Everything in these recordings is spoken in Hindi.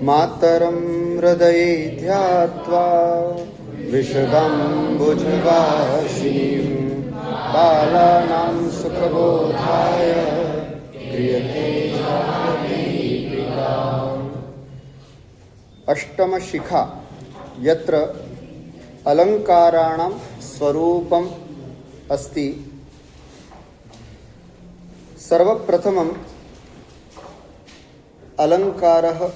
मातरं हृदये ध्यात्वा विशदाम्बुजवासिनीं बालानां सुखबोधाय क्रियते जागृतिका। अष्टम शिखा यत्र अलंकाराणां स्वरूपम् अस्ति। सर्वप्रथमम् अलंकारः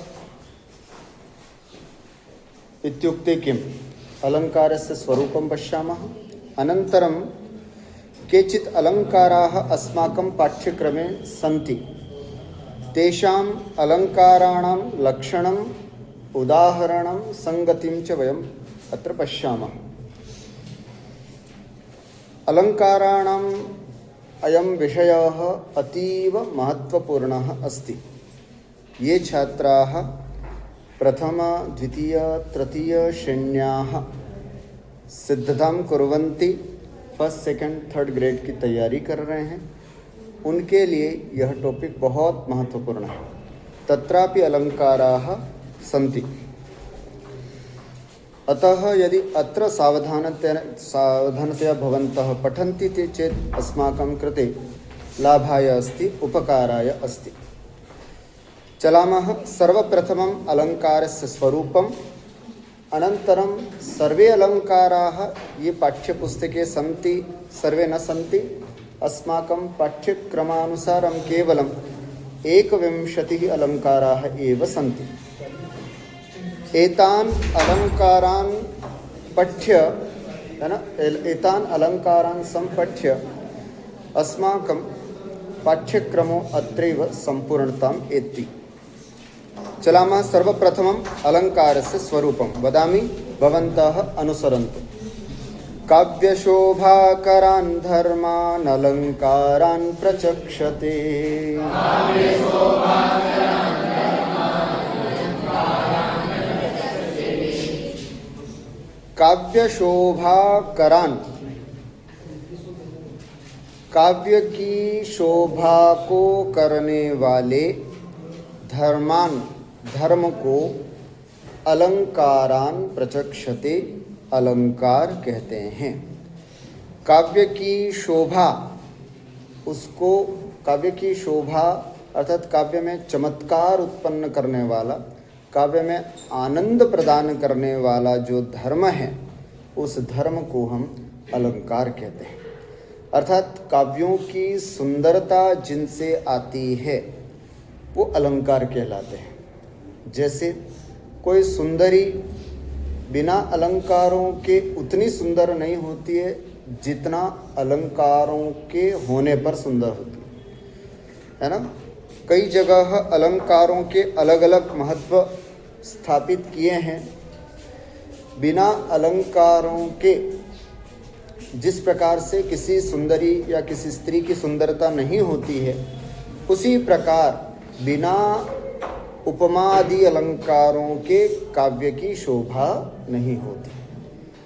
इत्युक्ते किम्? अलंकारस्य स्वरूपं पश्यामः। अनन्तरं केचित् अलंकाराः अस्माकं पाठ्यक्रमे सन्ति। तेषाम् अलंकाराणां लक्षणम्, उदाहरणं, संगतिं च वयम् अत्र पश्यामः। अलंकाराणाम् अयं विषयः अतीव महत्वपूर्णः अस्ति। ये छात्राः प्रथम, द्वितीय, तृतीय श्रेण्याः सिद्धतां कुर्वन्ति, फर्स्ट, सेकंड, थर्ड ग्रेड की तैयारी कर रहे हैं, उनके लिए यह टॉपिक बहुत महत्वपूर्ण है। तत्रापि अलंकाराः सन्ति। अतः यदि अत्र सावधानतया भवन्तः पठन्ति चेत् अस्माकं कृते लाभाय अस्ति, उपकाराय अस्ति। चलामः। सर्वप्रथमम् अलंकारस्य स्वरूपम्, अनन्तरं सर्वे अलंकाराः ये पाठ्यपुस्तके सन्ति, सर्वे न सन्ति, अस्माकं पाठ्यक्रमानुसारं केवलं 21 अलंकाराः एव सन्ति। एतान् अलंकारान् पठ्य, एतान् अलंकारान् सम्पठ्य अस्माकं पाठ्यक्रमो अत्रैव सम्पूर्णताम् एति। चलामः। सर्वप्रथमम् अलंकारस्य स्वरूपं वदामि, भवन्तः अनुसरन्तु। काव्यशोभाकरान् धर्मान् अलंकारान् प्रचक्षते। काव्यशोभाकरान्, काव्य की शोभा को करने वाले धर्मान, धर्म को अलंकारान प्रचक्षते, अलंकार कहते हैं। काव्य की शोभा, उसको काव्य की शोभा अर्थात काव्य में चमत्कार उत्पन्न करने वाला, काव्य में आनंद प्रदान करने वाला जो धर्म है, उस धर्म को हम अलंकार कहते हैं। अर्थात काव्यों की सुंदरता जिनसे आती है वो अलंकार कहलाते हैं। जैसे कोई सुंदरी बिना अलंकारों के उतनी सुंदर नहीं होती है जितना अलंकारों के होने पर सुंदर होती है ना। कई जगह अलंकारों के अलग अलग महत्व स्थापित किए हैं। बिना अलंकारों के जिस प्रकार से किसी सुंदरी या किसी स्त्री की सुंदरता नहीं होती है, उसी प्रकार बिना उपमादि अलंकारों के काव्य की शोभा नहीं होती।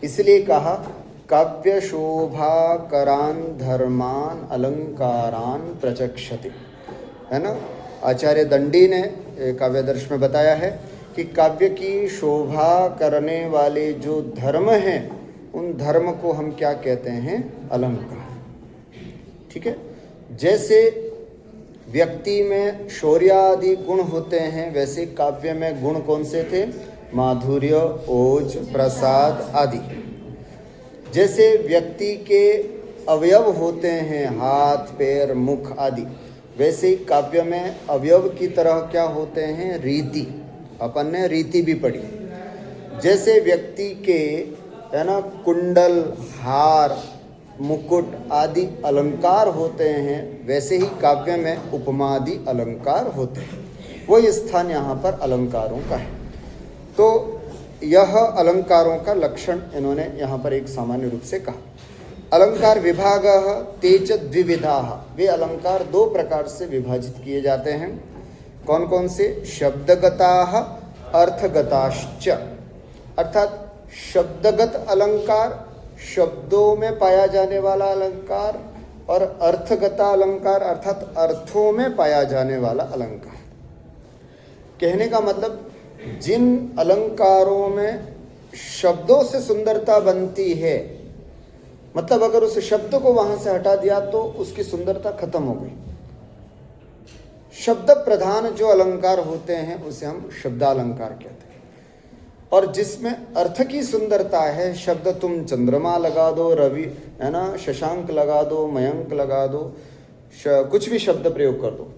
इसलिए कहा काव्य शोभाकरान् धर्मान् अलंकारान् प्रचक्षते, है ना। आचार्य दंडी ने काव्यदर्श में बताया है कि काव्य की शोभा करने वाले जो धर्म हैं, उन धर्म को हम क्या कहते हैं? अलंकार। ठीक है। जैसे व्यक्ति में शौर्यादि गुण होते हैं, वैसे काव्य में गुण कौन से थे? माधुर्य, ओज, प्रसाद आदि। जैसे व्यक्ति के अवयव होते हैं, हाथ, पैर, मुख आदि, वैसे ही काव्य में अवयव की तरह क्या होते हैं? रीति। अपन ने रीति भी पढ़ी। जैसे व्यक्ति के, है ना, कुंडल, हार, मुकुट आदि अलंकार होते हैं, वैसे ही काव्य में उपमादि अलंकार होते हैं। वही स्थान यहाँ पर अलंकारों का है। तो यह अलंकारों का लक्षण इन्होंने यहाँ पर एक सामान्य रूप से कहा। अलंकार विभागः तेच द्विविधाः, वे अलंकार दो प्रकार से विभाजित किए जाते हैं। कौन कौन से? शब्दगताः, अर्थगताश्च। अर्थात शब्दगत अलंकार, शब्दों में पाया जाने वाला अलंकार, और अर्थगता अलंकार अर्थात अर्थों में पाया जाने वाला अलंकार। कहने का मतलब जिन अलंकारों में शब्दों से सुंदरता बनती है, मतलब अगर उस शब्द को वहां से हटा दिया तो उसकी सुंदरता खत्म हो गई। शब्द प्रधान जो अलंकार होते हैं उसे हम शब्दालंकार कहते हैं। और जिसमें अर्थ की सुंदरता है, शब्द तुम चंद्रमा लगा दो, रवि है ना, शशांक लगा दो, मयंक लगा दो, कुछ भी शब्द प्रयोग कर दो,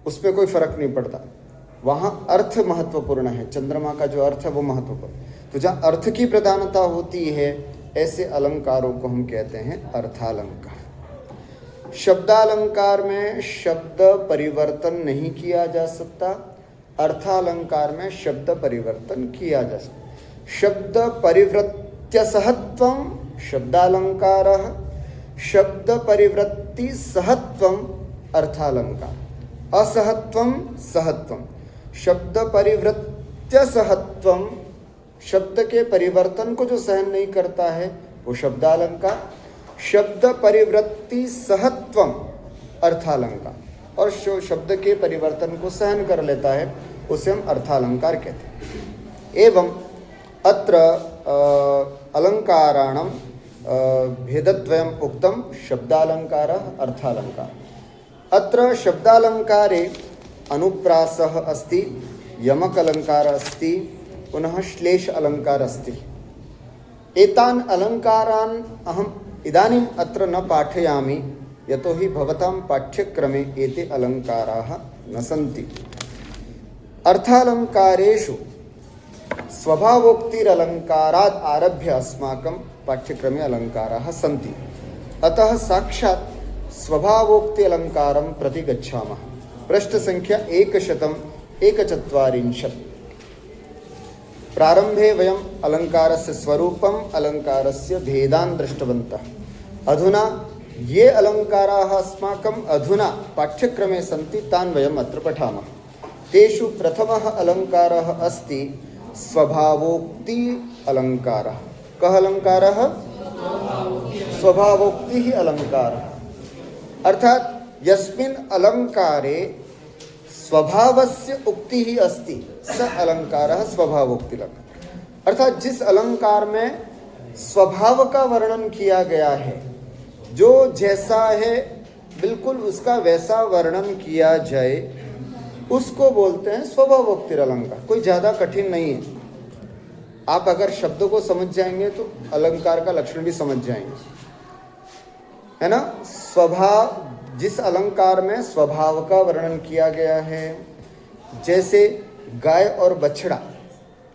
उस पर कोई फर्क नहीं पड़ता। वहां अर्थ महत्वपूर्ण है, चंद्रमा का जो अर्थ है वो महत्वपूर्ण। तो जहाँ अर्थ की प्रधानता होती है ऐसे अलंकारों को हम कहते हैं अर्थालंकार। शब्दालंकार में शब्द परिवर्तन नहीं किया जा सकता, अर्थालंकार में शब्द परिवर्तन किया जा सकता। शब्द परिवृत्य सहत्वम शब्दालंकारः, शब्द परिवृत्ति सहत्वम अर्थालंकार, असहत्वम सहत्वम। शब्द परिवृत्य सहत्वम, शब्द के परिवर्तन को जो सहन नहीं करता है वो शब्दालंकार। शब्द परिवृत्ति सहत्वम अर्थालंकार, और जो शब्द के परिवर्तन को सहन कर लेता है उसे हम अर्थालंकार कहते हैं। एवं अत्र अलंकाराणां भेदद्वयम् उक्तं शब्दालंकारः अर्थालंकार। अत्र शब्दालंकारे अनुप्रासः अस्ति, यमक अलंकारः अस्ति, पुनः श्लेष अलंकार अस्ति। एतान् अलंकारान् अहम् इदानीम् अत्र न पाठयामि, यतोहि भवतां पाठ्यक्रमे एते अलंकाराः न सन्ति। अर्थालंकारेषु स्वभावोक्तिरलंकारात् आरभ्य अस्माकं पाठ्यक्रमे अलंकाराः सन्ति। अतः साक्षात् स्वभावोक्ति अलंकारं प्रति गच्छामः। पृष्ठ संख्या 141। प्रारंभे वयम् अलंकारस्य स्वरूपम् अलंकारस्य भेदान् दृष्टवन्तः। अधुना ये अलंकाराः अस्माकम् अधुना पाठ्यक्रमे सन्ति तान् वयम् अत्र पठामः। तेषु प्रथमः अलंकारः अस्ति स्वभावोक्ति अलंकारः। कः अलंकारः? स्वभावोक्तिः अलंकारः। अर्थात यस्मिन् अलंकारे स्वभावस्य उक्तिः अस्ति स अलंकारः स्वभावोक्ति अलंकार। अर्थात जिस अलंकार में स्वभाव का वर्णन किया गया है, जो जैसा है बिल्कुल उसका वैसा वर्णन किया जाए, उसको बोलते हैं स्वभावोक्ति अलंकार। कोई ज़्यादा कठिन नहीं है। आप अगर शब्द को समझ जाएंगे तो अलंकार का लक्षण भी समझ जाएंगे, है ना। स्वभाव, जिस अलंकार में स्वभाव का वर्णन किया गया है, जैसे गाय और बछड़ा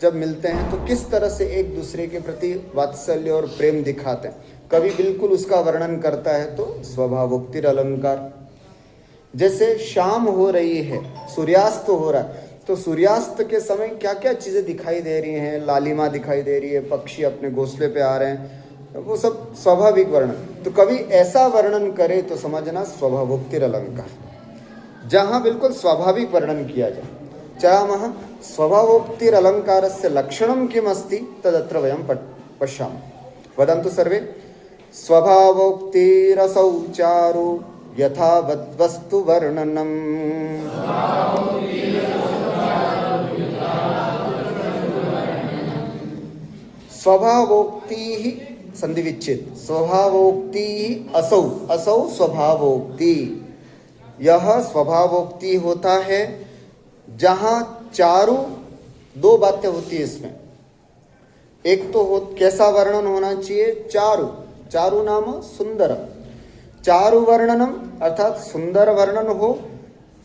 जब मिलते हैं तो किस तरह से एक दूसरे के प्रति वात्सल्य और प्रेम दिखाते हैं, कवि बिल्कुल उसका वर्णन करता है तो स्वभावोक्ति अलंकार। जैसे शाम हो रही है, सूर्यास्त हो रहा है, तो सूर्यास्त के समय क्या क्या चीज़ें दिखाई दे रही हैं, लालिमा दिखाई दे रही है, पक्षी अपने घोंसले पे आ रहे हैं, वो सब स्वाभाविक वर्णन। तो कभी ऐसा वर्णन करे तो समझना स्वभावोक्ति अलंकार, जहाँ बिल्कुल स्वाभाविक वर्णन किया जाए। चाहमः स्वभावोक्ति अलंकारस्य लक्षणं किम् अस्ति तदत्र वयं पश्यामः। वदन्तु सर्वे। स्वभावोक्तिरसौ चारु यथावद्वस्तु वर्णनम्। स्वभावोक्ति संधि विच्छेद। स्वभावोक्ति असौ, असौ स्वभावोक्ति। यह स्वभावोक्ति होता है जहाँ चारु दो बातें होती है इसमें। एक तो कैसा वर्णन होना चाहिए? चारु, चारु नाम सुंदर। चारु वर्णनम अर्थात सुंदर वर्णन हो।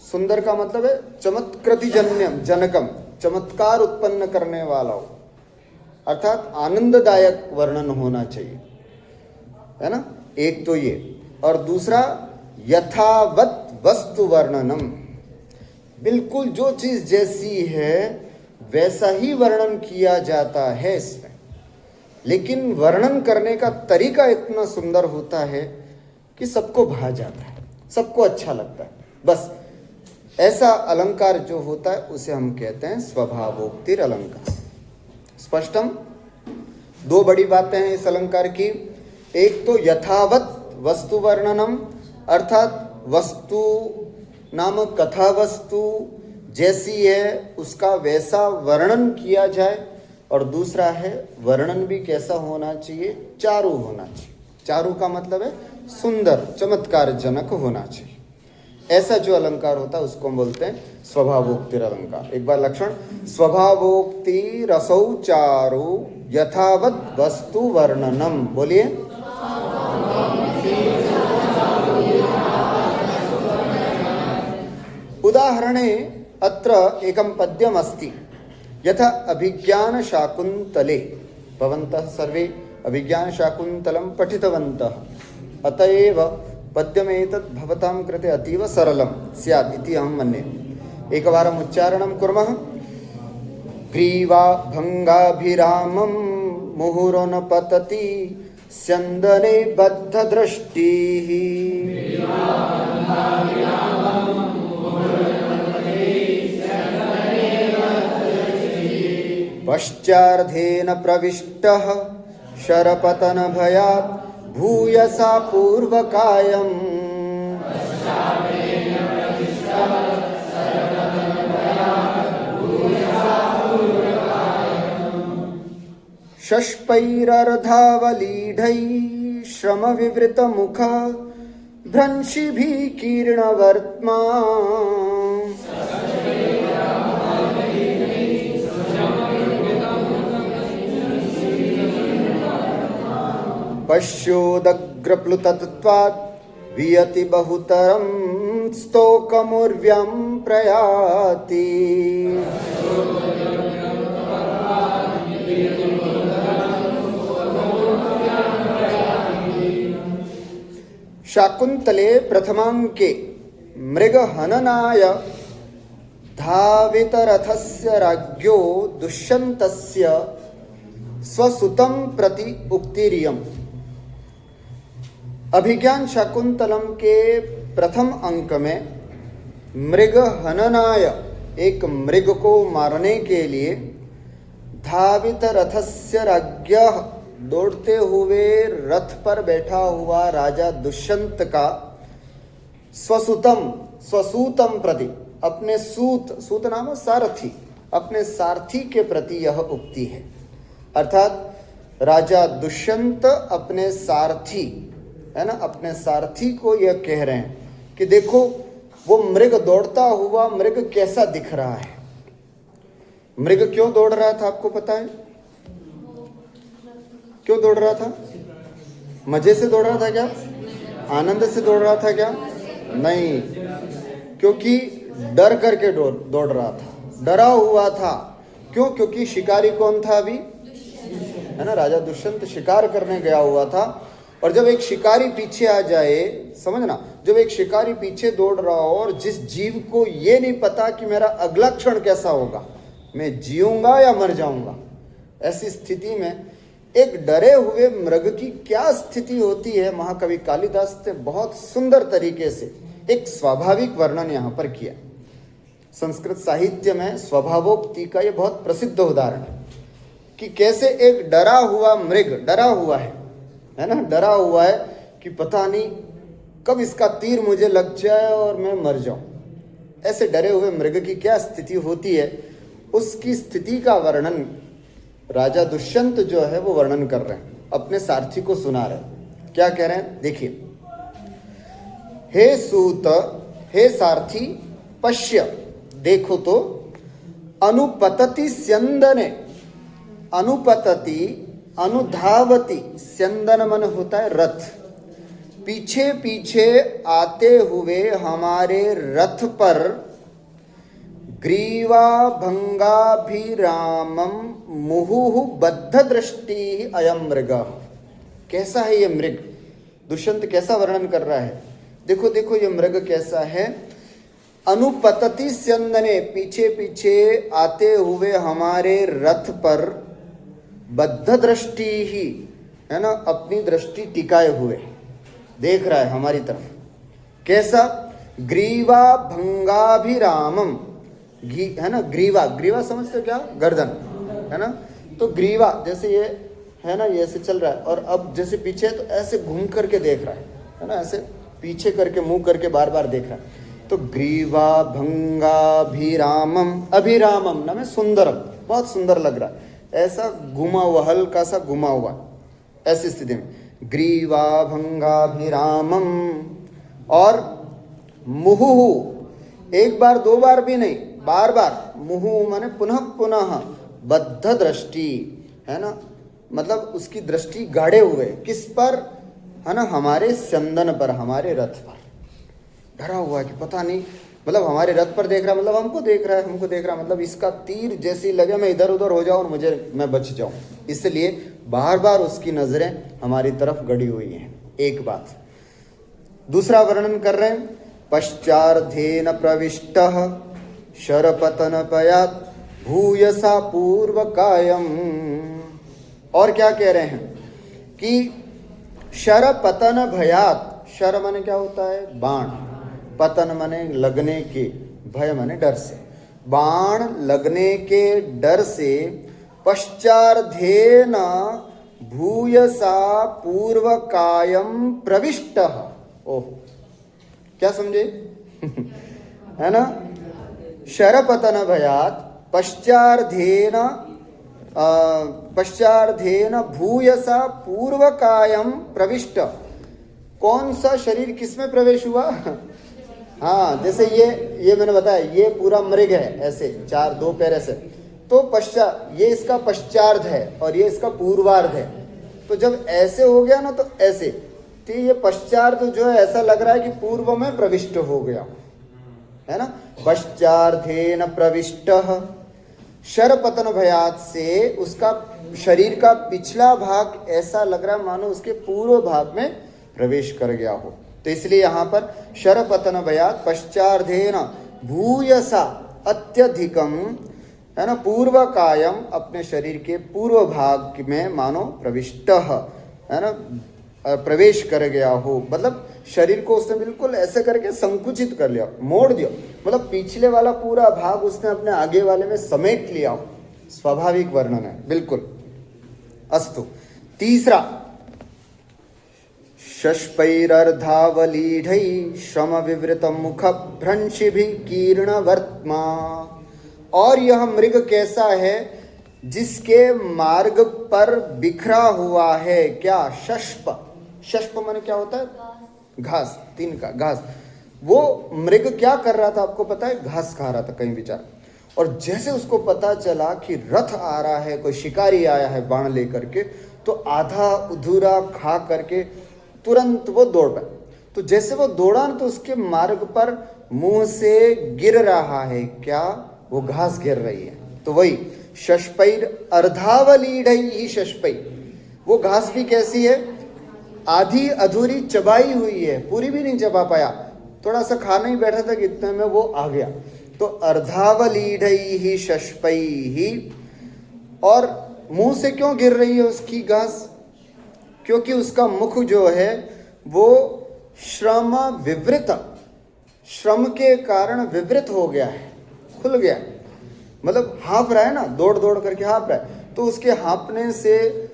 सुंदर का मतलब है चमत्कृतिजन्यम जनकम, चमत्कार उत्पन्न करने वाला हो, अर्थात आनंददायक वर्णन होना चाहिए, है ना। एक तो ये, और दूसरा यथावत वस्तु वर्णनम, बिल्कुल जो चीज जैसी है वैसा ही वर्णन किया जाता है इसमें, लेकिन वर्णन करने का तरीका इतना सुंदर होता है कि सबको भा जाता है, सबको अच्छा लगता है। बस ऐसा अलंकार जो होता है उसे हम कहते हैं स्वभावोक्ति अलंकार। स्पष्टम। दो बड़ी बातें हैं इस अलंकार की। एक तो यथावत वस्तु वर्णनम, अर्थात वस्तु नाम कथा वस्तु जैसी है उसका वैसा वर्णन किया जाए, और दूसरा है वर्णन भी कैसा होना चाहिए, चारु होना चाहिए। चारु का मतलब है सुंदर, चमत्कार जनक होना चाहिए। ऐसा जो अलंकार होता है उसको हम बोलते हैं स्वभावोक्तिर अलंकार। एक बार लक्षण, स्वभावोक्ति रसौ चारु यथावत वस्तु वर्णनम। बोलिए, उदाहरणे अत्र एकं पद्यम् अस्ति, यथा अभिज्ञान शाकुन्तले। भवन्तः सर्वे अभिज्ञान शाकुन्तलं पठितवन्तः, अतएव पद्यमेतत् भवतां कृते अतीव सरलं स्यात् इति अहं मन्ये। एकवारम् उच्चारणं कुर्मः। ग्रीवा भङ्गाभिरामं मुहुरो न पतति स्यन्दने बद्धदृष्टिः। पश्चार्धेन प्रविष्टः शरपतनभयात् भूयसा पूर्वकायम्। शष्पैरर्धावलीढैः श्रमविवृतमुखः भ्रंशिभिः कीर्णवर्त्मा। पश्योदग्रप्लुतत्वात् वियति बहुतरं स्तोकमुर्व्यं प्रयाति। शाकुन्तले प्रथमांके मृगहननाय धावितरथस्य राज्ञो दुष्यन्तस्य स्वसुतं प्रति उक्तिरियम्। अभिज्ञान शाकुंतलम के प्रथम अंक में मृग हननाय, एक मृग को मारने के लिए, धावित रथस्य राज्ञः, दौड़ते हुए रथ पर बैठा हुआ राजा दुष्यंत का, स्वसूतम प्रति, अपने सूत नाम सारथी, अपने सारथी के प्रति यह उक्ति है। अर्थात राजा दुष्यंत अपने सारथी, है ना, अपने सारथी को यह कह रहे हैं कि देखो वो मृग दौड़ता हुआ मृग कैसा दिख रहा है। मृग क्यों दौड़ रहा था आपको पता है? क्यों दौड़ रहा था? मजे से दौड़ रहा था क्या? आनंद से दौड़ रहा था क्या? नहीं, क्योंकि डर करके दौड़ रहा था, डरा हुआ था। क्यों? क्योंकि शिकारी कौन था अभी, है ना, राजा दुष्यंत शिकार करने गया हुआ था। और जब एक शिकारी पीछे आ जाए, समझना, जब एक शिकारी पीछे दौड़ रहा हो और जिस जीव को ये नहीं पता कि मेरा अगला क्षण कैसा होगा, मैं जीऊंगा या मर जाऊंगा, ऐसी स्थिति में एक डरे हुए मृग की क्या स्थिति होती है, महाकवि कालिदास ने बहुत सुंदर तरीके से एक स्वाभाविक वर्णन यहाँ पर किया। संस्कृत साहित्य में स्वभावोक्ति का ये बहुत प्रसिद्ध उदाहरण है कि कैसे एक डरा हुआ मृग, डरा हुआ है ना, डरा हुआ है कि पता नहीं कब इसका तीर मुझे लग जाए और मैं मर जाऊं। ऐसे डरे हुए मृग की क्या स्थिति होती है, उसकी स्थिति का वर्णन राजा दुष्यंत जो है वो वर्णन कर रहे हैं, अपने सारथी को सुना रहे हैं। क्या कह रहे हैं देखिए, हे सूत, हे सारथी, पश्य, देखो तो, अनुपतति स्यंदने, अनुपतति, अनुधावती, स्यंदन मन होता है रथ, पीछे पीछे आते हुए हमारे रथ पर, ग्रीवा भंगाभिरामम मुहुहु बद्ध दृष्टि अयम मृग। कैसा है ये मृग? दुष्यंत कैसा वर्णन कर रहा है, देखो देखो ये मृग कैसा है। अनुपतति स्यंदने, पीछे पीछे आते हुए हमारे रथ पर, बद्ध दृष्टि ही, है ना, अपनी दृष्टि टिकाए हुए देख रहा है हमारी तरफ। कैसा? ग्रीवा भंगाभिरामम, है ना, ग्रीवा, ग्रीवा समझते हो क्या? गर्दन, है ना। तो ग्रीवा जैसे ये है ना, ये ऐसे चल रहा है, और अब जैसे पीछे तो ऐसे घूम करके देख रहा है ना, ऐसे पीछे करके मुंह करके बार बार देख रहा है। तो ग्रीवा भंगाभिरामम, अभिरामम ना में सुंदरम, बहुत सुंदर लग रहा है, ऐसा घुमा हुआ, हल्का सा घुमा हुआ, ऐसी स्थिति में ग्रीवा भंगाभिरामम। और मुहुहु, एक बार दो बार भी नहीं, बार बार, मुहु माने पुनः पुनः, बद्ध दृष्टि है ना, मतलब उसकी दृष्टि गाड़े हुए, किस पर है ना, हमारे स्यंदन पर, हमारे रथ पर, डरा हुआ कि पता नहीं, मतलब हमारे रथ पर देख रहा, मतलब हमको देख रहा है, हमको देख रहा, मतलब इसका तीर जैसी लगे मैं इधर उधर हो जाऊं और मैं बच जाऊं, इसलिए बार बार उसकी नजरें हमारी तरफ गड़ी हुई हैं। एक बात। दूसरा वर्णन कर रहे हैं, पश्चार्धेन प्रविष्टः शरपतन पयात् भूयसा पूर्व कायम। और क्या कह रहे हैं कि शर पतन भयात, शर माने क्या होता है, बाण, पतन माने लगने के, भय माने डर से, बाण लगने के डर से, पश्चार्धेन भूयसा पूर्व कायम प्रविष्ट। ओह, क्या समझे है ना, शरपतन भयात पश्चार्धेन भूयसा पूर्वकायम प्रविष्ट। कौन सा शरीर किसमें प्रवेश हुआ? हाँ, जैसे ये मैंने बताया, ये पूरा मृग है, ऐसे चार, दो पैर ऐसे, तो पश्चात, ये इसका पश्चार्ध है और ये इसका पूर्वार्ध है। तो जब ऐसे हो गया ना, तो ऐसे, तो ये पश्चार्ध जो है ऐसा लग रहा है कि पूर्व में प्रविष्ट हो गया, है ना। पश्चार्धेन प्रविष्टः, शरपतन भयात से उसका शरीर का पिछला भाग ऐसा लग रहा है मानो उसके पूर्व भाग में प्रवेश कर गया हो, तो इसलिए यहाँ पर शरपतन भयात पश्चार्धेन भूयसा अत्यधिकम, है ना, पूर्व कायम, अपने शरीर के पूर्व भाग में मानो प्रविष्ट, है ना, प्रवेश कर गया हो, मतलब शरीर को उसने बिल्कुल ऐसे करके संकुचित कर लिया, मोड़ दिया, मतलब पिछले वाला पूरा भाग उसने अपने आगे वाले में समेट लिया हो। स्वाभाविक वर्णन है, बिल्कुल। अस्तु। तीसरा, शष्पैरर्धावलीढै श्रम विवृत मुख भ्रंशिभि कीर्ण वर्त्मा। और यह मृग कैसा है, जिसके मार्ग पर बिखरा हुआ है क्या, शष्प, शष्प माने क्या होता है, घास, तीन का घास। वो मृग क्या कर रहा था आपको पता है, घास खा रहा था कहीं बेचारा, और जैसे उसको पता चला कि रथ आ रहा है, कोई शिकारी आया है बाण लेकर के, तो आधा अधूरा खा करके तुरंत वो दौड़ पाए। तो जैसे वो दौड़ा तो उसके मार्ग पर मुंह से गिर रहा है क्या, वो घास गिर रही है। तो वही शष्पैर अर्धावलीढैः शष्पै, वो घास भी कैसी है, आधी अधूरी चबाई हुई है, पूरी भी नहीं चबा पाया, थोड़ा सा खाना ही बैठा था कि इतने में वो आ गया। तो अर्धावलीढैः शष्पैः। और मुंह से क्यों गिर रही है उसकी घास, क्योंकि उसका मुख जो है वो श्रम विवृत, श्रम के कारण विवृत हो गया है, खुल गया, मतलब हाँफ रहा है ना, दौड़ दौड़ करके हाँफ रहा है, तो उसके हाँफने से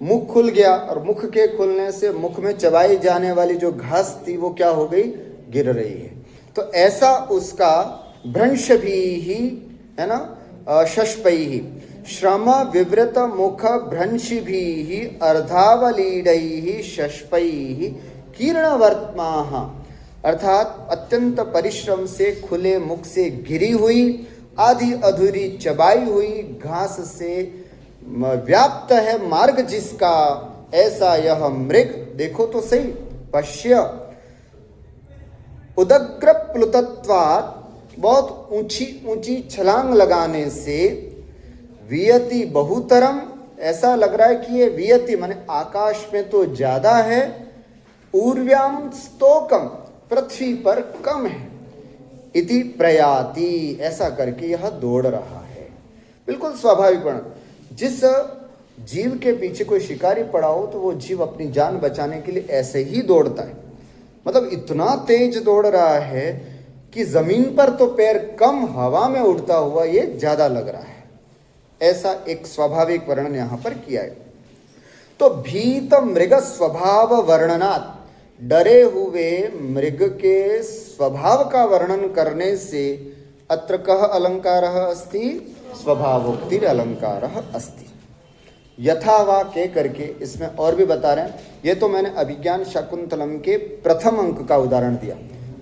मुख खुल गया, और मुख के खुलने से मुख में चबाई जाने वाली जो घास थी वो क्या हो गई, गिर रही है। तो ऐसा उसका भ्रंश भी ही है ना, शष्पैः श्रम विवृत मुख भ्रंशि भी ही अर्धावलीढैः शष्पैः कीर्णवर्त्माः, अर्थात अत्यंत परिश्रम से खुले मुख से गिरी हुई, आधी अधूरी चबाई हुई घास से व्याप्त है मार्ग जिसका, ऐसा यह मृग, देखो तो सही, पश्य उदग्र प्लुतत्वात्, बहुत ऊंची ऊंची छलांग लगाने से, वियति बहुतरम, ऐसा लग रहा है कि ये वियति माने आकाश में तो ज्यादा है, ऊर्व्याम स्तोकम, पृथ्वी पर कम है, इति प्रयाति, ऐसा करके यह दौड़ रहा है। बिल्कुल स्वाभाविक वर्णन, जिस जीव के पीछे कोई शिकारी पड़ा हो तो वो जीव अपनी जान बचाने के लिए ऐसे ही दौड़ता है, मतलब इतना तेज दौड़ रहा है कि जमीन पर तो पैर कम, हवा में उड़ता हुआ ये ज्यादा लग रहा है, ऐसा एक स्वाभाविक वर्णन यहां पर किया है। तो भीत मृग स्वभाव वर्णनात्, डरे हुए मृग के स्वभाव का वर्णन करने से अत्र कः अलंकारः अस्ति, स्वभावोक्तिर अलंकारः अस्ति। यथा वा के करके इसमें और भी बता रहे हैं। ये तो मैंने अभिज्ञान शाकुंतलम के प्रथम अंक का उदाहरण दिया।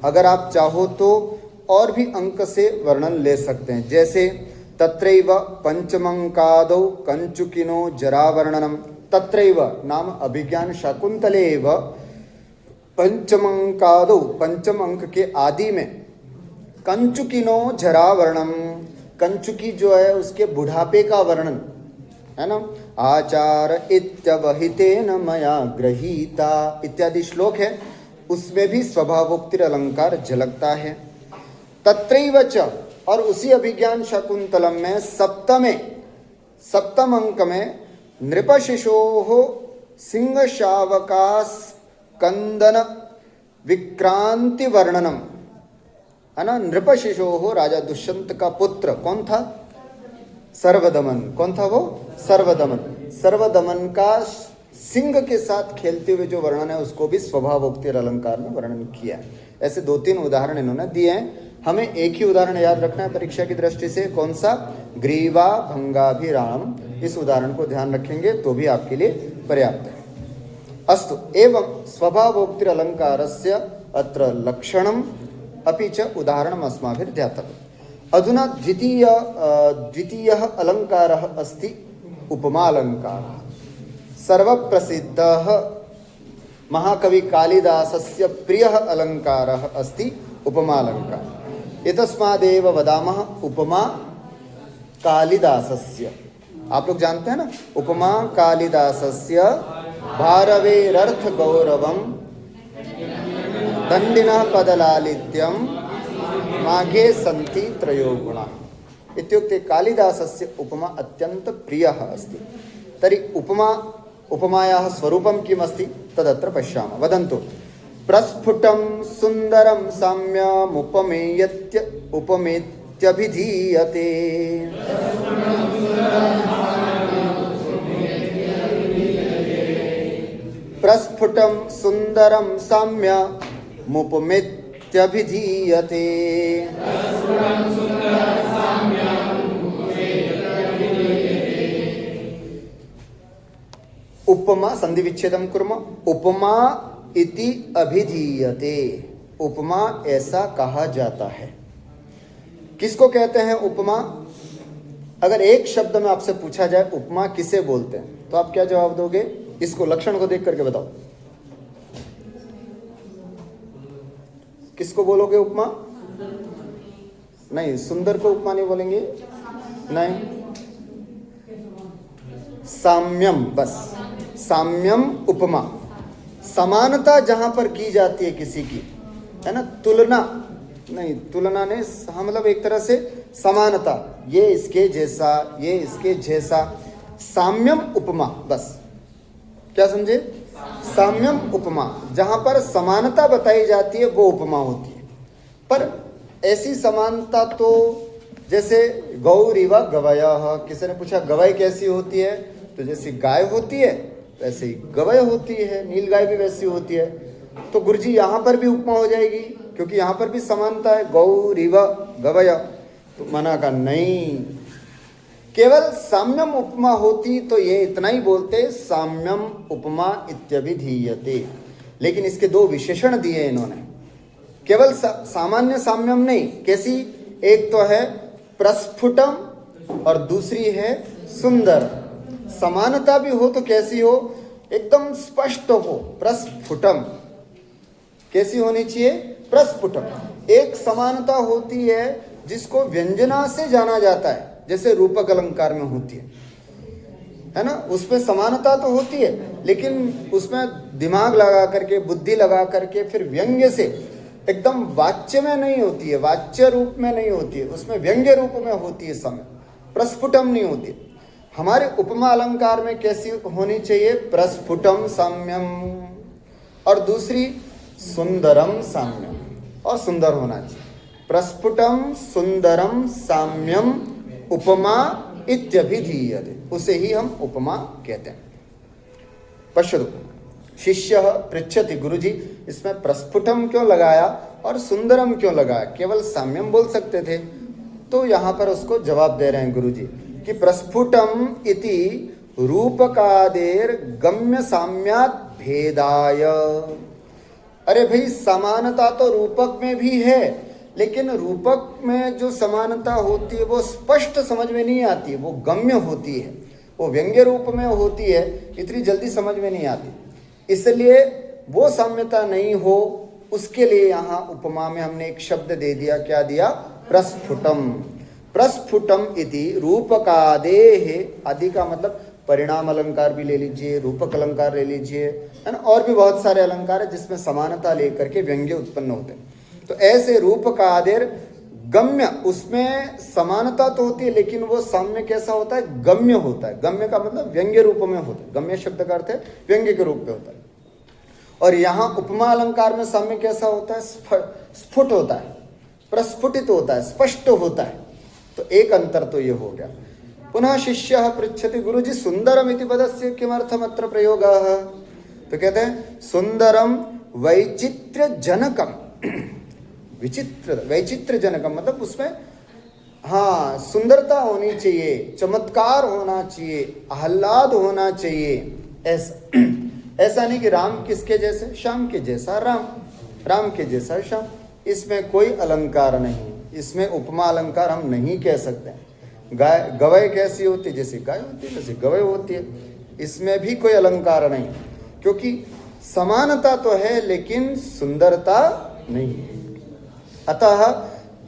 अगर आप चाहो तो और भी अंक से वर्णन ले सकते हैं। जैसे तत्रैव पंचमंकादौ कंचुकिनो जरावर्णनम, तत्रैव नाम अभिज्ञान शाकुंतले एव पंचमंकादौ, पंचम अंक के आदि में कंचुकिनो जरावर्णम, कंचुकी जो है उसके बुढ़ापे का वर्णन है ना। आचार इत्यवहितेन मया गृहीता इत्यादि श्लोक है, उसमें भी स्वभावोक्तिर अलंकार झलकता है। तत्रैव च, और उसी अभिज्ञान शाकुंतलम में सप्तम अंक में नृपशिशोः सिंह शावका स्कंदन विक्रांति वर्णनम है ना। नृपशिशोः राजा दुष्यंत का पुत्र कौन था, सर्वदमन। कौन था वो, सर्वदमन। सर्वदमन का सिंह के साथ खेलते हुए जो वर्णन है उसको भी स्वभावोक्तिर अलंकार में वर्णन किया है। ऐसे 2-3 उदाहरण इन्होंने दिए हैं। हमें एक ही उदाहरण याद रखना है परीक्षा की दृष्टि से, कौन सा, ग्रीवा भंगाभिराम। इस उदाहरण को ध्यान रखेंगे तो भी आपके लिए पर्याप्त है। अस्तु, एवं स्वभावोक्तिर अलंकारस्य अत्र लक्षणम अपि च उदाहरणम अस्माभिः ध्यातव्यम्। अधुना द्वितीयः अलंकारः अस्ति उपमा अलंकारः। सर्वप्रसिद्धः महाकवि कालिदासस्य प्रियः अलंकारः अस्ति उपमा अलंकारः। एतस्मादेव वदामः उपमा कालिदासस्य। आप लोग जानते हैं ना, उपमा कालिदासस्य भारवेरर्थ गौरवम दंडिनः पदलालित्यम माघे सन्ति त्रयो गुणाः इत्युक्ते कालिदासस्य उपमा अत्यंत प्रियः अस्ति। तर्हि उपमायाः स्वरूपं किम् अस्ति तदत्र पश्यामः। वदन्तु। प्रस्फुटं सुन्दरं साम्यमुपमेयत्य उपमेत्यभिधीयते। प्रस्फुटं सुन्दरं साम्यमुपमेत्यभिधीयते। उपमा संधि विच्छेदम कुर्मः। उपमा इति अभिधीयते। उपमा ऐसा कहा जाता है। किसको कहते हैं उपमा? अगर एक शब्द में आपसे पूछा जाए उपमा किसे बोलते हैं तो आप क्या जवाब दोगे? इसको लक्षण को देख करके बताओ, किसको बोलोगे उपमा? नहीं, सुंदर को उपमा नहीं बोलेंगे, नहीं। साम्यम, बस साम्यम उपमा। समानता जहां पर की जाती है किसी की, है ना। तुलना नहीं, तुलना नहीं, हाँ, मतलब एक तरह से समानता, ये इसके जैसा, ये इसके जैसा। साम्यम उपमा, बस क्या समझे? साम्यम उपमा, जहां पर समानता बताई जाती है वो उपमा होती है। पर ऐसी समानता तो जैसे गौरीव गवयः, किसी ने पूछा गवय कैसी होती है, तो जैसी गाय होती है वैसे ही गवय होती है, नीलगाय भी वैसी होती है। तो गुरुजी यहाँ पर भी उपमा हो जाएगी क्योंकि यहाँ पर भी समानता है, गौरीव गवय। तो मना का नहीं, केवल साम्यम उपमा होती तो ये इतना ही बोलते, साम्यम उपमा इत्यभिधीयते। लेकिन इसके 2 विशेषण दिए इन्होंने, केवल सामान्य साम्यम नहीं। कैसी? एक तो है प्रस्फुटम और दूसरी है सुंदर। समानता भी हो तो कैसी हो? एकदम स्पष्ट हो, प्रस्फुटम। कैसी होनी चाहिए? प्रस्फुटम। एक समानता होती है जिसको व्यंजना से जाना जाता है, जैसे रूपक अलंकार में होती है ना। उसमें समानता तो होती है लेकिन उसमें दिमाग लगा करके, बुद्धि लगा करके फिर व्यंग्य से, एकदम वाच्य में नहीं होती है, वाच्य रूप में नहीं होती है, उसमें व्यंग्य रूप में होती है समय, प्रस्फुटम नहीं होती। हमारे उपमा अलंकार में कैसी होनी चाहिए? प्रस्फुटम साम्यम, और दूसरी सुंदरम साम्यम, और सुंदर होना चाहिए। प्रस्फुटम सुंदरम साम्यम उपमा इत्यभिधीयते, उसे ही हम उपमा कहते हैं। पश्यतु, शिष्य पृच्छति, गुरुजी इसमें प्रस्फुटम क्यों लगाया और सुंदरम क्यों लगाया, केवल साम्यम बोल सकते थे। तो यहाँ पर उसको जवाब दे रहे हैं गुरुजी कि प्रस्फुटम इति रूपकादेर गम्य साम्यात भेदाय। अरे भाई, समानता तो रूपक में भी है, लेकिन रूपक में जो समानता होती है वो स्पष्ट समझ में नहीं आती है, वो गम्य होती है, वो व्यंग्य रूप में होती है, इतनी जल्दी समझ में नहीं आती। इसलिए वो साम्यता नहीं हो, उसके लिए यहाँ उपमा में हमने एक शब्द दे दिया। क्या दिया? प्रस्फुटम। प्रस्फुटम इति रूपकादेह। आदि का मतलब परिणाम अलंकार भी ले लीजिए, रूपक अलंकार ले लीजिए, है ना, और भी बहुत सारे अलंकार है जिसमें समानता लेकर के व्यंग्य उत्पन्न होते हैं। तो ऐसे रूपकादेर गम्य, उसमें समानता तो होती है लेकिन वो साम्य कैसा होता है? गम्य होता है। गम्य का मतलब व्यंग्य रूप में होता है। गम्य शब्द का अर्थ है व्यंग्य के रूप में होता है। और यहाँ उपमा अलंकार में साम्य कैसा होता है? स्फुट होता है, प्रस्फुटित होता है, स्पष्ट होता है। तो एक अंतर तो ये हो गया। पुनः शिष्य पृच्छति, गुरुजी सुंदरम इति पदस्य किमर्थम अत्र प्रयोगः? तो कहते हैं सुंदरम वैचित्र्य जनकम। विचित्र, वैचित्र जनकम मतलब उसमें हाँ सुंदरता होनी चाहिए, चमत्कार होना चाहिए, आह्लाद होना चाहिए। ऐसा नहीं कि राम किसके जैसे? श्याम के जैसा राम, राम के जैसा श्याम। इसमें कोई अलंकार नहीं, इसमें उपमा अलंकार हम नहीं कह सकते। गाय गवय कैसी होती है? जैसे गाय होती है वैसे गवय होती है। इसमें भी कोई अलंकार नहीं, क्योंकि समानता तो है लेकिन सुंदरता नहीं है। अतः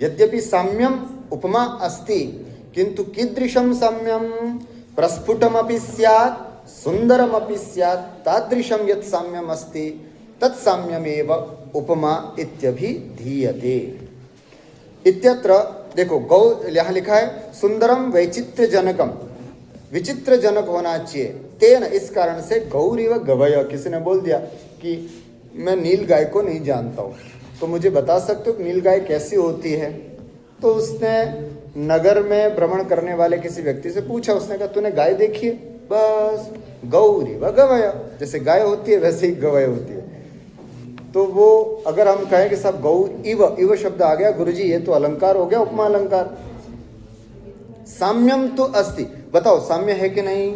यद्यपि साम्यम उपमा अस्ति, किंतु कीदृशम साम्यम? प्रस्फुटमपि स्यात् सुंदरमपि स्यात्, तादृशम यत् साम्यम अस्ति तत्साम्यमेव उपमा इत्यभिधीयते। इत्यत्र देखो, गौ यहाँ लिखा है सुंदरम वैचित्र्य जनकम, विचित्र जनक होना चाहिए। तेन, इस कारण से गौरी व गवय। किसी ने बोल दिया कि मैं नील गाय को नहीं जानता हूँ, तो मुझे बता सकते हो कि नील गाय कैसी होती है? तो उसने नगर में भ्रमण करने वाले किसी व्यक्ति से पूछा, उसने कहा तूने गाय देखी है? बस, गौरी व गवय, जैसे गाय होती है वैसे ही गवय होती है। तो वो अगर हम कहें कि सब गौ इव, इव शब्द आ गया, गुरुजी ये तो अलंकार हो गया, उपमा अलंकार। साम्यम तो अस्ति, बताओ साम्य है कि नहीं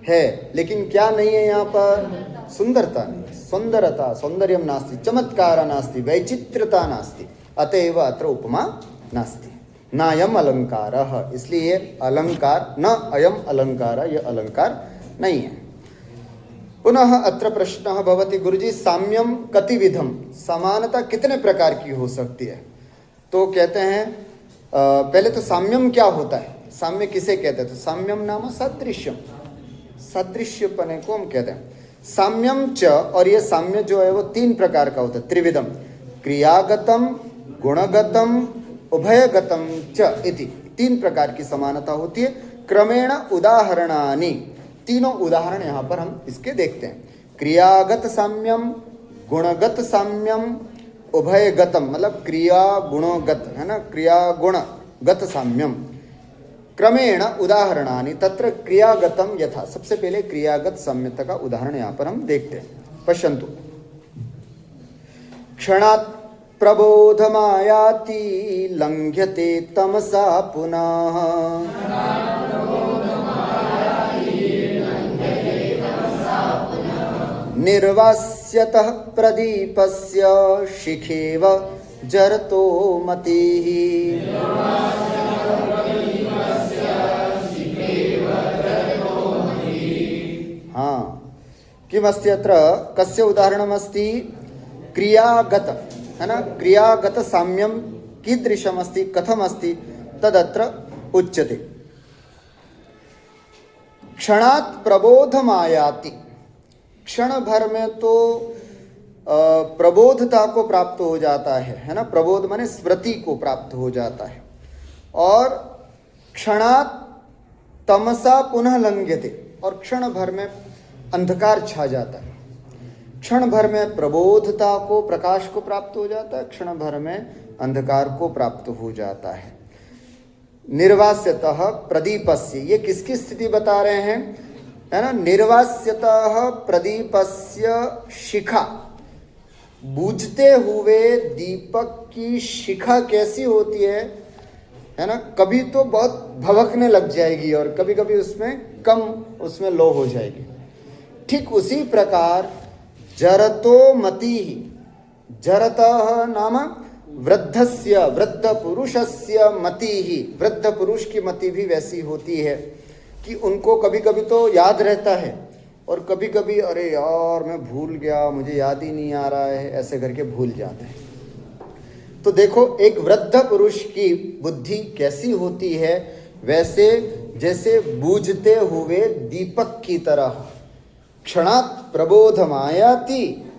है? लेकिन क्या नहीं है यहाँ पर? सुंदरता नहीं, सौंदर्यता, सौंदर्यम नास्ति, चमत्कार नास्ति, वैचित्रता नास्ति, अतएव अत्र उपमा नास्ति, नायम अलंकार। इसलिए अलंकार न अयम अलंकार, यह अलंकार नहीं है। पुनः अत्र प्रश्नः भवति, गुरुजी साम्यम कतिविधम, समानता कितने प्रकार की हो सकती है? तो कहते हैं पहले तो साम्यम क्या होता है, साम्य किसे कहते हैं? तो साम्यम नाम सदृश्यम, सदृश्यपने को हम कहते हैं। साम्यम च, और ये साम्य जो है वो तीन प्रकार का होता है, त्रिविधम, क्रियागतम, गुणगतम, उभयगतम च इति, तीन प्रकार की समानता होती है। क्रमेण उदाहरणानि, तीनों उदाहरण यहाँ पर हम इसके देखते हैं। क्रियागत साम्यम, गुणगत साम्यम, उभयगतम मतलब क्रिया गुणोगत, है ना, क्रिया गुणगत साम्यम। क्रमेण उदाहरणानि तत्र क्रियागतम यथा, सबसे पहले क्रियागत साम्यता का उदाहरण यहाँ पर हम देखते हैं। पश्यन्तु, क्षणात् प्रबोधमायाति लंघ्यते तमसा पुनः, निर्वास्यतः प्रदीपस्य शिखेव जरतो मतिः। हाँ, किमस्ति अत्र? कस्य उदाहरणमस्ति? क्रियागत, है ना, क्रियागत साम्यम कीदृशमस्ति, कथमस्ति तदत्र उच्यते। क्षणात् प्रबोधमायाति, क्षण भर में तो प्रबोधता को प्राप्त हो जाता है ना, प्रबोध माने स्मृति को प्राप्त हो जाता है। और क्षणात् तमसा पुनः लंघ्यते, और क्षण भर में अंधकार छा जाता है। क्षण भर में प्रबोधता को, प्रकाश को प्राप्त हो जाता है, क्षण भर में अंधकार को प्राप्त हो जाता है। निर्वास्यतः प्रदीपस्य, ये किसकी स्थिति बता रहे हैं? है ना, निर्वास्यतः प्रदीपस्य शिखा, बूझते हुए दीपक की शिखा कैसी होती है ना, कभी तो बहुत भभकने लग जाएगी और कभी कभी उसमें कम, उसमें लो हो जाएगी। ठीक उसी प्रकार जरतो मति, जरतः नाम वृद्धस्य, वृद्ध पुरुषस्य मति ही, वृद्ध पुरुष की मति भी वैसी होती है कि उनको कभी कभी तो याद रहता है और कभी कभी अरे यार मैं भूल गया, मुझे याद ही नहीं आ रहा है, ऐसे करके भूल जाते हैं। तो देखो एक वृद्ध पुरुष की बुद्धि कैसी होती है, वैसे जैसे बूझते हुए दीपक की तरह, क्षणात् प्रबोधमायाति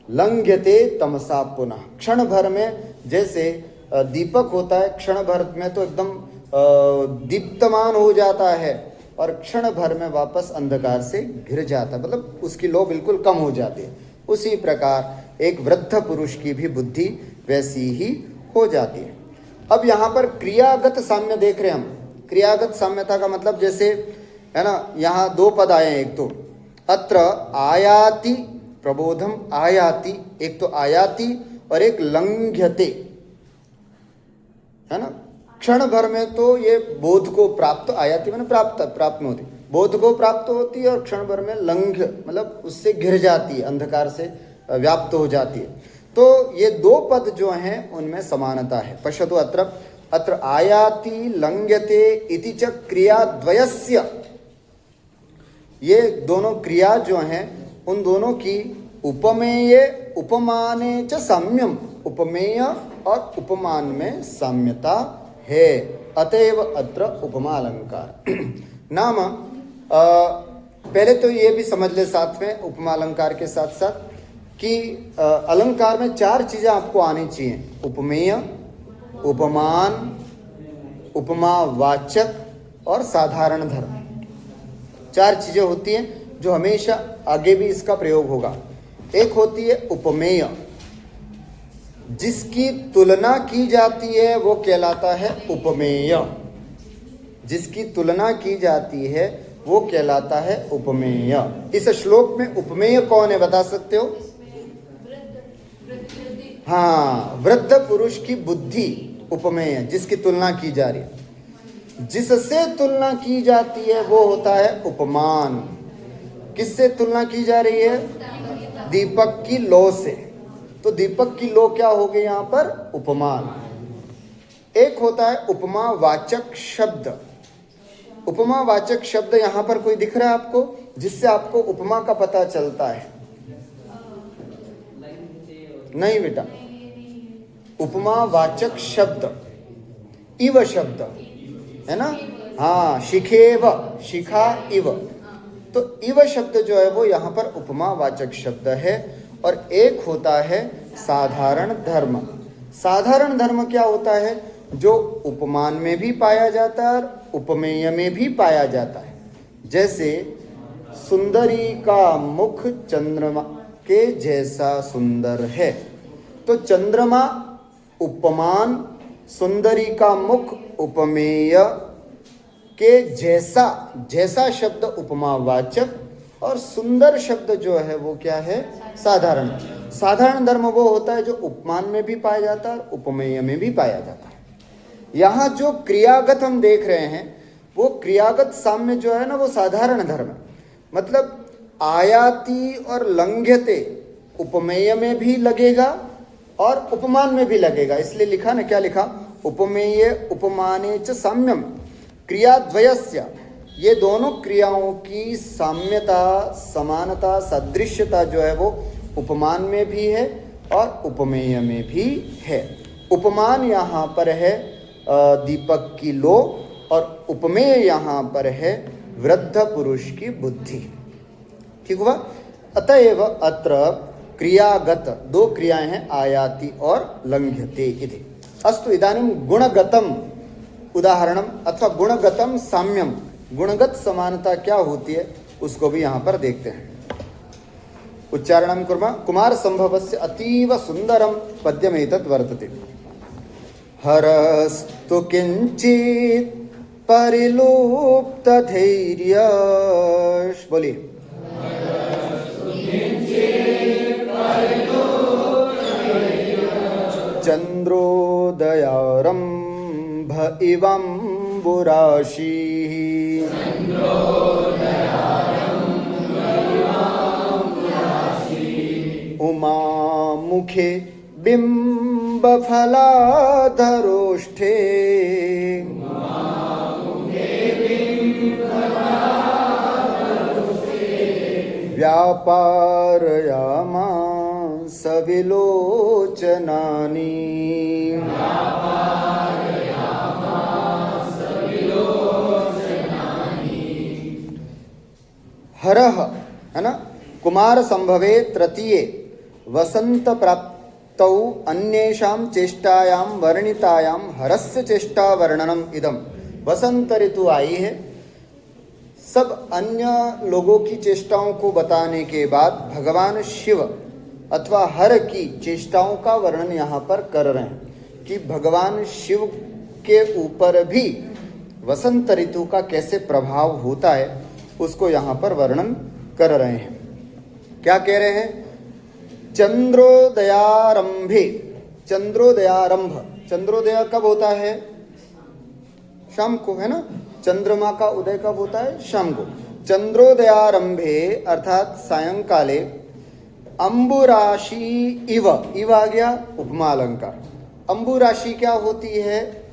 लंघ्यते तमसा पुनः, क्षण भर में जैसे दीपक होता है, क्षण भर में तो एकदम दीप्तमान हो जाता है और क्षण भर में वापस अंधकार से घिर जाता है, मतलब उसकी लो बिल्कुल कम हो जाती है। उसी प्रकार एक वृद्ध पुरुष की भी बुद्धि वैसी ही हो जाती है। अब यहाँ पर क्रियागत साम्य देख रहे हैं हम। क्रियागत साम्यता का मतलब जैसे है ना, यहाँ दो पद आए हैं, एक तो अत्र आयाति, प्रबोधम आयाति, एक तो आयाति और एक लंघ्यते, है ना, क्षण भर में तो ये बोध को प्राप्त, आयाति मैंने प्राप्त में होती, बोध को प्राप्त होती है और क्षण भर में लंघ मतलब उससे घिर जाती है, अंधकार से व्याप्त हो जाती है। तो ये दो पद जो हैं उनमें समानता है। पश्यतु अत्र, अत्र आयाति लंघ्यते इति च क्रियाद्वयस्य, ये दोनों क्रिया जो हैं उन दोनों की उपमेय उपमाने च साम्यम, उपमेय और उपमान में साम्यता है, अतएव अत्र उपमा अलंकार। नाम पहले तो ये भी समझ ले साथ में, उपमा अलंकार के साथ साथ, कि अलंकार में चार चीजें आपको आनी चाहिए, उपमेय, उपमान, उपमावाचक और साधारण धर्म। चार चीजें होती हैं जो हमेशा आगे भी इसका प्रयोग होगा। एक होती है उपमेय, जिसकी तुलना की जाती है वो कहलाता है उपमेय, जिसकी तुलना की जाती है वो कहलाता है उपमेय। इस श्लोक में उपमेय कौन है बता सकते हो? हाँ, वृद्ध पुरुष की बुद्धि उपमेय, जिसकी तुलना की जा रही है। जिससे तुलना की जाती है वो होता है उपमान। किससे तुलना की जा रही है? दीपक की लो से। तो दीपक की लो क्या हो गई यहाँ पर? उपमान। एक होता है उपमावाचक शब्द। उपमावाचक शब्द यहाँ पर कोई दिख रहा है आपको, जिससे आपको उपमा का पता चलता है? नहीं बेटा, उपमावाचक शब्द इव शब्द है ना, हाँ, शिखेव, शिखा इव, तो इव शब्द जो है वो यहाँ पर उपमावाचक शब्द है। और एक होता है साधारण धर्म। साधारण धर्म क्या होता है? जो उपमान में भी पाया जाता है और उपमेय में भी पाया जाता है। जैसे सुंदरी का मुख चंद्रमा के जैसा सुंदर है, तो चंद्रमा उपमान, सुंदरी का मुख उपमेय के जैसा, जैसा शब्द उपमावाचक, और सुंदर शब्द जो है वो क्या है? साधारण। साधारण धर्म वो होता है जो उपमान में भी पाया जाता है और उपमेय में भी पाया जाता है। यहाँ जो क्रियागत हम देख रहे हैं वो क्रियागत साम्य जो है ना वो साधारण धर्म, मतलब आयाति और लंघ्यते उपमेय में भी लगेगा और उपमान में भी लगेगा। इसलिए लिखा ना, क्या लिखा? उपमेय उपमाने च साम्यम क्रियाद्वयस्य, ये दोनों क्रियाओं की साम्यता, समानता, सदृश्यता जो है वो उपमान में भी है और उपमेय में भी है। उपमान यहाँ पर है दीपक की लो और उपमेय यहाँ पर है वृद्ध पुरुष की बुद्धि। ठीक हुआ? अतएव अत्र क्रियागत दो क्रियाएं हैं, आयाति और लंघ्यते इति। अस्तु, इदानीं गुणगतम उदाहरणम अथवा गुणगतम साम्यम, गुणगत समानता क्या होती है उसको भी यहाँ पर देखते हैं। उच्चारणं कुर्मः। कुमार संभवस्य अतीव सुंदरम पद्यमेतत् वर्तते। हरस्तु किंचित् परिलुप्त धैर्य, बोलिए, चंद्रोदयारंभ इवंबुराशि, उमा मुखे बिंबफलाधरोष्ठे, व्यापारयामास विलोचनानि, हरः, है ना, कुमार संभवे तृतीये वसंत प्राप्तौ अन्येषां चेष्टायां वर्णितायां हरस्य चेष्टा वर्णनम इदम। वसंत ऋतु आई है, सब अन्य लोगों की चेष्टाओं को बताने के बाद भगवान शिव अथवा हर की चेष्टाओं का वर्णन यहाँ पर कर रहे हैं कि भगवान शिव के ऊपर भी वसंत ऋतु का कैसे प्रभाव होता है, उसको यहाँ पर वर्णन कर रहे हैं। क्या कह रहे हैं? चंद्रोदयारंभे, चंद्रोदयारंभ, चंद्रोदय कब होता है? शाम को, है ना। चंद्रमा का उदय कब होता है? शाम को। चंद्रोदयारंभे अर्थात सायंकाले, अंबुराशि इव, इव आ गया उपमा अलंकार। अंबुराशि क्या होती है?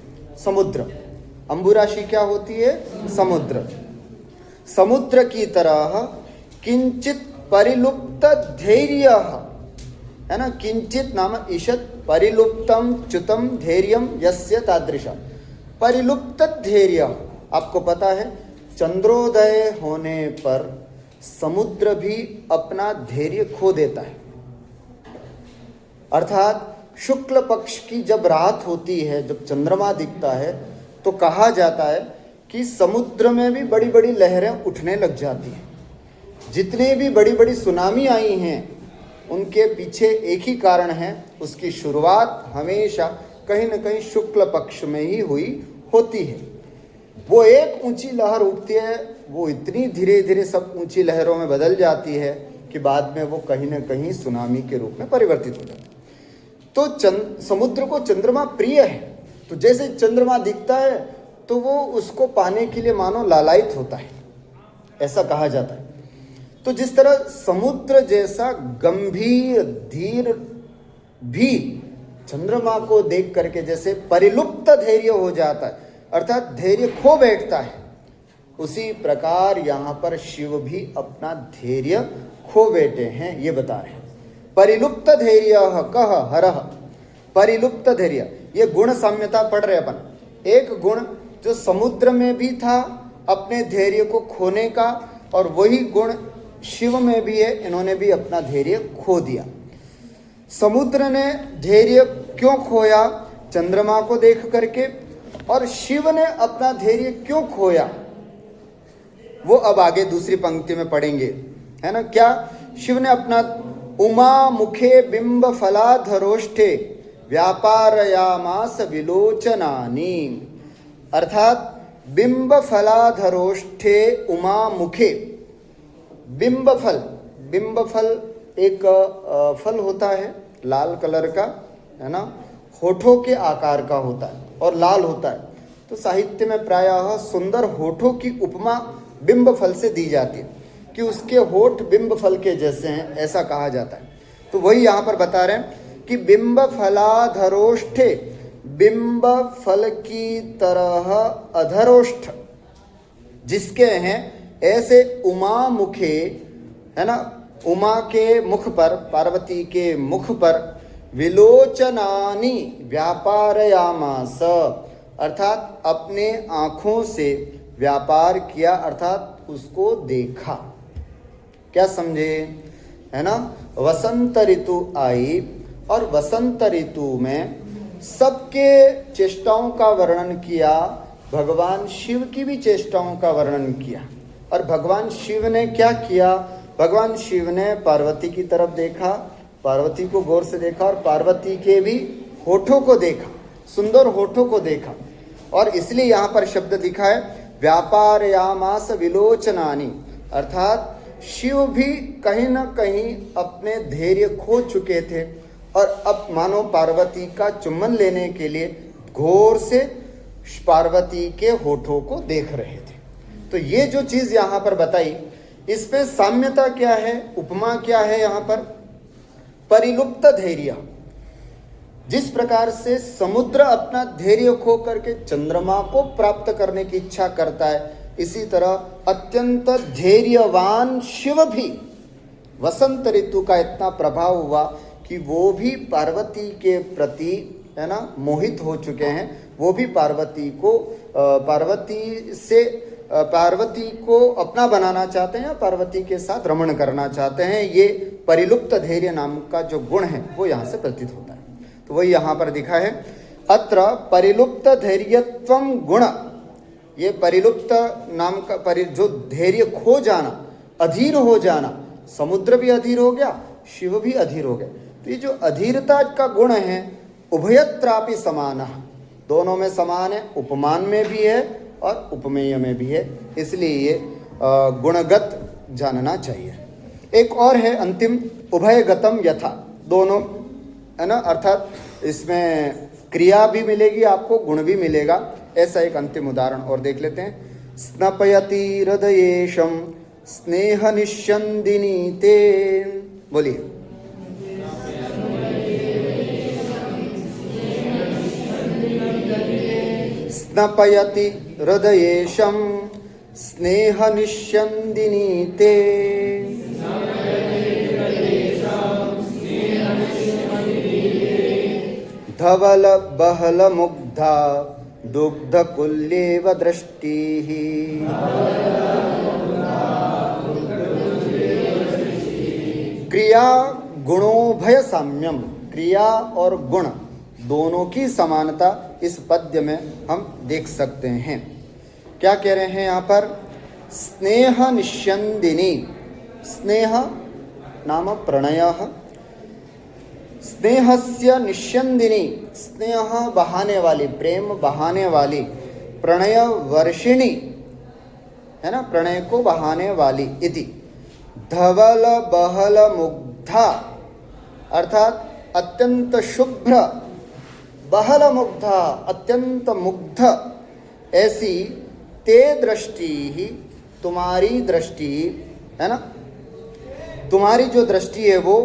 समुद्र। अंबुराशि क्या होती है? समुद्र। समुद्र की तरह किंचित परिलुप्त धैर्य, है ना, किंचित नाम ईशत परिलुप्तम च्युतम धैर्यम यस्य तादृश। परिलुप्त धैर्य, आपको पता है चंद्रोदय होने पर समुद्र भी अपना धैर्य खो देता है। अर्थात शुक्ल पक्ष की जब रात होती है, जब चंद्रमा दिखता है, तो कहा जाता है कि समुद्र में भी बड़ी बड़ी लहरें उठने लग जाती हैं। जितने भी बड़ी बड़ी सुनामी आई हैं, उनके पीछे एक ही कारण है, उसकी शुरुआत हमेशा कहीं न कहीं शुक्ल पक्ष में ही हुई होती है। वो एक ऊंची लहर उठती है, वो इतनी धीरे धीरे सब ऊंची लहरों में बदल जाती है कि बाद में वो कहीं न कहीं सुनामी के रूप में परिवर्तित हो जाती है। तो समुद्र को चंद्रमा प्रिय है, तो जैसे चंद्रमा दिखता है तो वो उसको पाने के लिए मानो लालायित होता है, ऐसा कहा जाता है। तो जिस तरह समुद्र जैसा गंभीर धीर भी चंद्रमा को देख करके जैसे परिलुप्त धैर्य हो जाता है, अर्थात धैर्य खो बैठता है, उसी प्रकार यहाँ पर शिव भी अपना धैर्य खो बैठे हैं, ये बता रहे हैं। परिलुप्त धैर्य कह हरः, परिलुप्त धैर्य, ये गुण साम्यता पढ़ रहे अपन। एक गुण जो समुद्र में भी था अपने धैर्य को खोने का, और वही गुण शिव में भी है, इन्होंने भी अपना धैर्य खो दिया। समुद्र ने धैर्य क्यों खोया? चंद्रमा को देख करके। और शिव ने अपना धैर्य क्यों खोया, वो अब आगे दूसरी पंक्ति में पढ़ेंगे, है ना। क्या? शिव ने अपना उमा मुखे बिंब फलाधरोष्ठे व्यापारयामास विलोचनानि, अर्थात बिंब फलाधरोष्ठे उमा मुखे। बिंब फल, बिंब फल एक फल होता है लाल कलर का, है ना, होठों के आकार का होता है और लाल होता है। तो साहित्य में प्रायः सुंदर होठों की उपमा बिंब फल से दी जाती है कि उसके होठ बिंब फल के जैसे हैं, ऐसा कहा जाता है। तो वही यहाँ पर बता रहे हैं कि बिंब फलाधरोष्ठे, बिंब फल की तरह अधरोष्ठ जिसके हैं, ऐसे उमा मुखे, है ना, उमा के मुख पर, पार्वती के मुख पर विलोचनानि व्यापारयामास, अर्थात अपने आँखों से व्यापार किया, अर्थात उसको देखा। क्या समझे? है ना। वसंत ऋतु आई और वसंत ऋतु में सबके चेष्टाओं का वर्णन किया, भगवान शिव की भी चेष्टाओं का वर्णन किया। और भगवान शिव ने क्या किया? भगवान शिव ने पार्वती की तरफ देखा, पार्वती को गौर से देखा और पार्वती के भी होठों को देखा, सुंदर होठों को देखा। और इसलिए यहाँ पर शब्द लिखा है व्यापारयामास विलोचनानि, अर्थात शिव भी कहीं न कहीं अपने धैर्य खो चुके थे और अब मानो पार्वती का चुम्बन लेने के लिए घोर से पार्वती के होठों को देख रहे थे। तो ये जो चीज यहाँ पर बताई, इसमें साम्यता क्या है, उपमा क्या है? यहाँ पर परिलुप्त धैर्य, जिस प्रकार से समुद्र अपना धैर्य खो करके चंद्रमा को प्राप्त करने की इच्छा करता है, इसी तरह अत्यंत धैर्यवान शिव भी वसंत ऋतु का इतना प्रभाव हुआ कि वो भी पार्वती के प्रति, है ना, मोहित हो चुके हैं। वो भी पार्वती को अपना बनाना चाहते हैं, पार्वती के साथ रमण करना चाहते हैं। ये परिलुप्त धैर्य नाम का जो गुण है वो यहाँ से प्रतीत होता है। तो वही यहाँ पर दिखा है, अत्र परिलुप्त धैर्यत्वम गुण। ये परिलुप्त नाम का जो धैर्य खो जाना, अधीर हो जाना, समुद्र भी अधीर हो गया, शिव भी अधीर हो गए। तो ये जो अधीरता का गुण है, उभयत्रापि समान, दोनों में समान है, उपमान में भी है और उपमेय में भी है, इसलिए ये गुणगत जानना चाहिए। एक और है अंतिम, उभयगतम यथा, दोनों, है ना, अर्थात इसमें क्रिया भी मिलेगी आपको, गुण भी मिलेगा। ऐसा एक अंतिम उदाहरण और देख लेते हैं। स्नपयति हृदयेशम स्नेह निश्यंदिनी ते, बोलिए। स्नपयति हृदयेशम स्नेह निश्यंदिनी ते, धवल बहल मुग्धा दुग्ध कुल्येव दृष्टिः। क्रिया गुणोभय साम्यम, क्रिया और गुण दोनों की समानता इस पद्य में हम देख सकते हैं। क्या कह रहे हैं यहाँ पर? स्नेह निश्यंदिनी, स्नेह नाम प्रणयः, स्नेहस्य निश्यंदिनी, स्नेह बहाने वाली, प्रेम बहाने वाली, प्रणय वर्षिणी, है ना, प्रणय को बहाने वाली। इति धवल बहल मुग्धा, अर्थात अत्यंत शुभ्र, बहल मुग्धा, अत्यंत मुग्ध, ऐसी ते दृष्टि ही, तुम्हारी दृष्टि, है ना, तुम्हारी जो दृष्टि है वो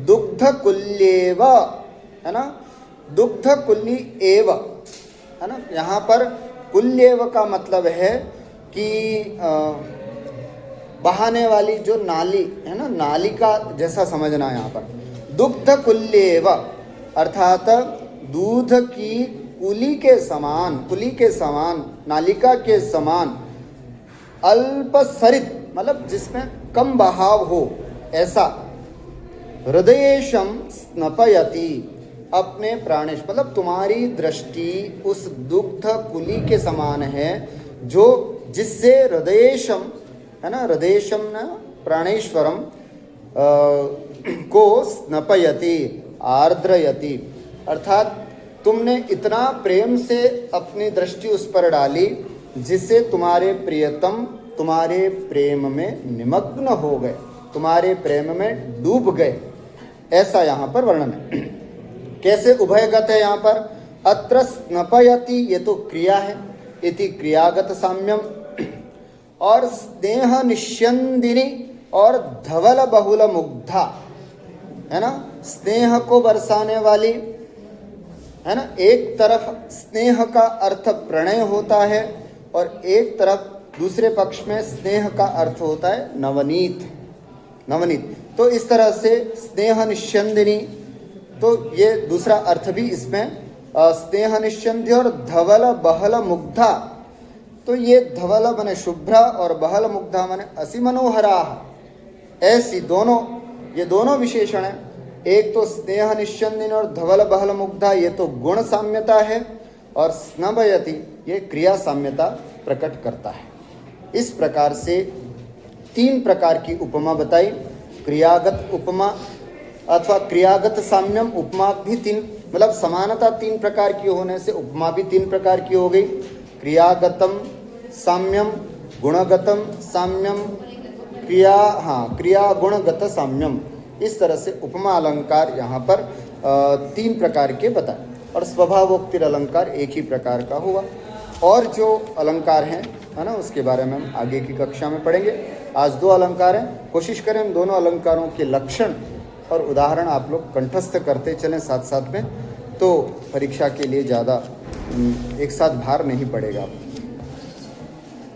दुग्ध कुल्येव, है ना, दुग्ध कुल्ली एव, है ना। यहाँ पर कुल्येव का मतलब है कि बहाने वाली जो नाली है ना, नाली का जैसा समझना यहाँ पर। दुग्ध कुल्येव अर्थात दूध की कुली के समान, कुली के समान, नालिका के समान, अल्प सरित मतलब जिसमें कम बहाव हो, ऐसा। हृदयेशम स्नपयति, अपने प्राणेश, मतलब तुम्हारी दृष्टि उस दुग्ध कुली के समान है जो जिससे हृदयेशम, है ना, हृदयेशम न प्राणेश्वरम को स्नपयति, आर्द्रयति, अर्थात तुमने इतना प्रेम से अपनी दृष्टि उस पर डाली जिससे तुम्हारे प्रियतम तुम्हारे प्रेम में निमग्न हो गए, तुम्हारे प्रेम में डूब गए, ऐसा यहाँ पर वर्णन है। कैसे उभयगत है यहाँ पर? अत्र स्नपयति, ये तो क्रिया है, इति क्रियागत साम्यम, और स्नेह निश्यंदिनी और धवल बहुल मुग्धा, है ना, स्नेह को बरसाने वाली, है ना। एक तरफ स्नेह का अर्थ प्रणय होता है और एक तरफ दूसरे पक्ष में स्नेह का अर्थ होता है नवनीत, नवनीत। तो इस तरह से स्नेह निश्यंदिनी, तो ये दूसरा अर्थ भी इसमें स्नेह निश्यंदी और धवल बहल मुग्धा, तो ये धवल माने शुभ्र और बहल मुग्धा माने असी मनोहरा, ऐसी दोनों, ये दोनों विशेषण है। एक तो स्नेह निश्यंदिनी और धवल बहल मुग्धा, ये तो गुण साम्यता है, और स्नपयति ये क्रिया साम्यता प्रकट करता है। इस प्रकार से तीन प्रकार की उपमा बताई। क्रियागत उपमा अथवा क्रियागत साम्यम उपमा भी तीन मतलब समानता तीन प्रकार की होने से उपमा भी तीन प्रकार की हो गई, क्रियागतम साम्यम, गुणगतम साम्यम, क्रिया गुणगत साम्यम। इस तरह से उपमा अलंकार यहाँ पर तीन प्रकार के बताए और स्वभावोक्तिर अलंकार एक ही प्रकार का हुआ। और जो अलंकार हैं है ना, उसके बारे में हम आगे की कक्षा में पढ़ेंगे। आज दो अलंकार हैं, कोशिश करें इन दोनों अलंकारों के लक्षण और उदाहरण आप लोग कंठस्थ करते चलें साथ साथ में, तो परीक्षा के लिए ज़्यादा एक साथ भार नहीं पड़ेगा।